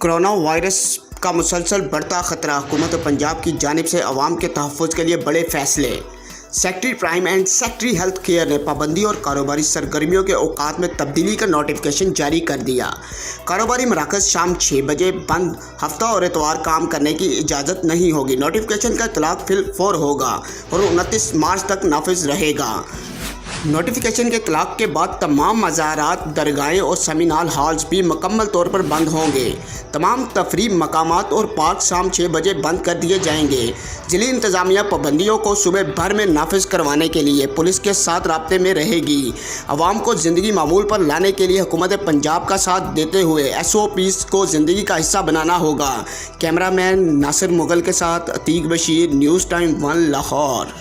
Corona virus का मुसलसल बढ़ता खतरा, हुकूमत पंजाब की जानिब से अवाम के तहफ़्फ़ुज़ के लिए बड़े फैसले। Secretary prime and secretary health care ने पाबंदी और कारोबारी सरगर्मियों के औकात में तब्दीली का नोटिफिकेशन जारी कर दिया। कारोबारी मराकज़ शाम 6 बजे बंद, हफ्ता और इतवार काम करने की इजाज़त नहीं होगी। नोटिफिकेशन का इतलाक़ फिल फौर होगा और 29 मार्च तक नाफिज रहेगा। नोटिफिकेशन के इतलाक़ के बाद तमाम मज़ारात, दरगाहें और सेमिनार हॉल्स भी मुकम्मल तौर पर बंद होंगे। तमाम तफरीह मकामात और पार्क शाम 6 बजे बंद कर दिए जाएंगे। ज़िली इंतज़ामिया पाबंदियों को सुबह भर में नाफिज करवाने के लिए पुलिस के साथ राब्ते में रहेगी। अवाम को ज़िंदगी मामूल पर लाने के लिए हुकूमत पंजाब का साथ देते हुए SOPs को ज़िंदगी का हिस्सा बनाना होगा। कैमरामैन नासिर मुगल के साथ अतीक बशीर, न्यूज़ टाइम 1 लाहौर।